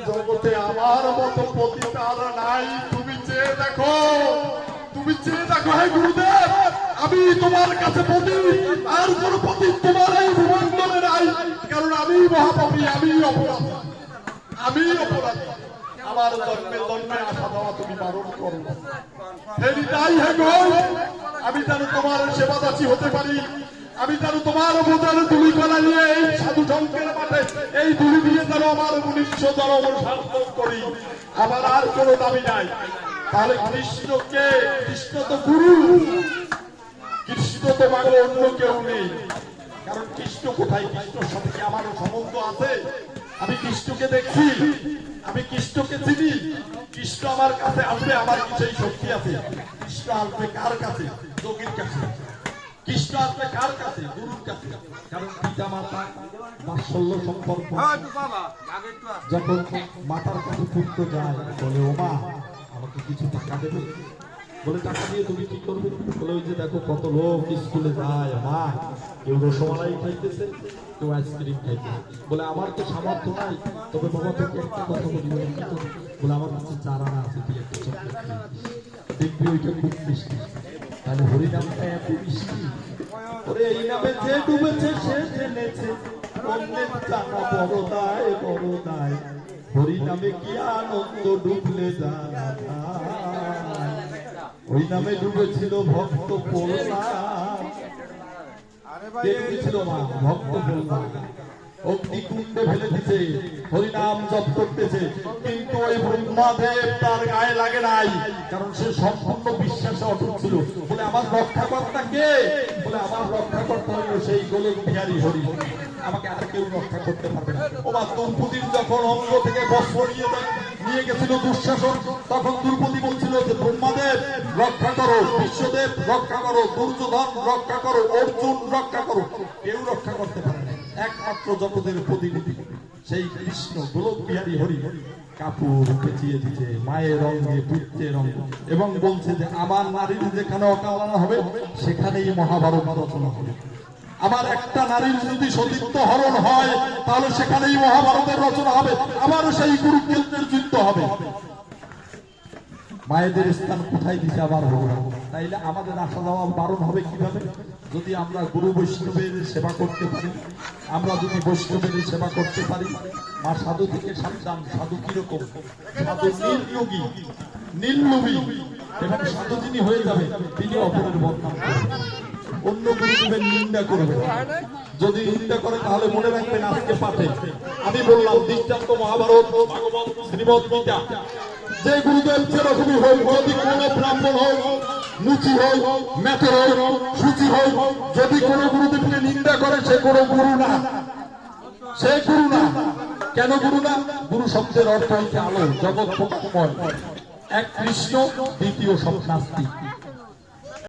জগতে আমার মতো পতিতার নাই। তুমি চেয়ে দেখো, তুমি চেয়ে দেখো হে গুরুদেব, আমি তোমার কাছে পতি, আর কোন পতি তোমার এই ভূমণ্ডলে নাই। কারণ আমি মহাপাপী, আমি অপরাধী, আমি অপরাধী। আমার জন্মে জন্মে আসা দেওয়া তুমি বারণ করো। তাই হে গো, আমি যেন তোমার সেবাদাসী হতে পারি, আমি যেন তোমার বোঝার দুলি কলা নিয়ে এই সাধু ঢঙ্কের মাঠে এই দুলি দিয়ে যেন আমার 1900 জন্ম সার্থক করি। আমার আর কোনো দাবি নাই। তাহলে কৃষ্ণকে, কৃষ্ণ তো গুরু, কৃষ্ণ তো মাগো অন্য কেউ নেই। কারণ কৃষ্ণ কোথায়? কৃষ্ণর সাথে কি আমার সম্বন্ধ আছে? আমি কৃষ্ণকে দেখছি, আমি কৃষ্ণকে চিনি। কৃষ্ণ আমার কাছে আসবে, আমার কি সেই শক্তি আছে? কৃষ্ণ আসবে কার কাছে? যোগীর কাছে। কৃষ্ণ আসবে কার কাছে? গুরুর কাছে। কারণ পিতা মাতা বাৎসল্য সম্পর্ক। যখন মাতার কাছে পুত্র যায়, বলে ও মা আমাকে কিছু টাকা দেবে। বলে টাকা দিয়ে তুমি কি করবে? বলে ওই যে দেখো কত লোক স্কুলে যায়, মা কেউ রসমালাই খাইতেছে, কেউ আইসক্রিম খাইতেছে। বলে আমার তো সামর্থ্য নাই, তবে বাবা তোকে একটা কথা বলি। বলে আমার কাছে চার আনা আছে, তুই একটা চকলেট দেখবি, ওইটা খুব মিষ্টি। তাহলে হরিনামটা এত মিষ্টি, ওরে এই নামে যে ডুবেছে সে জেনেছে, অন্যের জানা বড় দায়, বড় দায়। হরিনামে কি আনন্দ ডুবলে জানা। ওই নামে ডুবেছিল ভক্ত পূর্ণা। কে ডুবেছিল মা? ভক্ত পূর্ণা। অগ্নিকুণ্ডে ফেলে দিতে, হরিনাম জপ করতেছে, কিন্তু ওই ব্রহ্মাদেব তার গায়ে লাগে নাই। কারণ সে সম্পূর্ণ বিশ্বাসে অটুট ছিল। বলে আমার রক্ষাকর্তা কে? বলে আমার রক্ষাকর্তা হল সেই গোলক বিহারী হরি, আমাকে আর কেউ রক্ষা করতে পারবে না। ও মা, দ্রৌপদীর যখন অঙ্গ থেকে বস্ত্র নিয়ে গেছিল দুঃশাসন, তখন দ্রৌপদী বলছিল যে ব্রহ্মাদেব রক্ষা করো, বিশ্বদেব রক্ষা করো, দুর্যোধন রক্ষা করো, অর্জুন রক্ষা করো। কেউ রক্ষা করতে পারে না। একমাত্র জগতের প্রতিনিধি সেই কৃষ্ণ গোলক বিহারী হরি কাপড় পেঁচিয়ে দিচ্ছে মায়ের রঙে, পুত্রের রঙে, এবং বলছে যে আমার নারীর যেখানে অকালনা হবে সেখানেই মহাভারত রচনা হবে। আমার একটা নারীর যদি সতীত্ব হরণ হয় তাহলে সেখানেই মহাভারতের রচনা হবে, আবার সেই কুরুক্ষেত্রের যুদ্ধ হবে। মায়েদের স্থান কোথায় দিছে আবার ভগবান। তাইলে আমাদের আসা যাওয়া বারণ হবে কিভাবে? যদি আমরা গুরু বৈষ্ণবের সেবা করতে পারি, আমরা যদি বৈষ্ণবের সেবা করতে পারি। মা সাধু থেকে সাবধান। সাধু কিরকম? সাধু নির্যোগী, নির্লোভী, এবং সাধু যিনি হয়ে যাবে তিনি অপরের বদনাম করবেন, অন্য গুরুদেবের নিন্দা করবে। যদি নিন্দা করে তাহলে মনে রাখবেন আজকে পাঠে আমি বললাম দৃষ্টান্ত মহাভারত, ভাগবত, শ্রীমদ গীতা। যে গুরুদেব যেরকমই হোক, যদি কোনো ব্রাহ্মণ হোক, মুচি হোক, মেথর হোক, সূচি হোক, যদি কোনো গুরুদেবকে নিন্দা করে সে কোনো গুরু না, সে গুরু না। কেন গুরু না? গুরু শব্দের অর্থ হচ্ছে আলো, জগৎ প্রকাশময়। এক কৃষ্ণ, দ্বিতীয় সব নাস্তিক।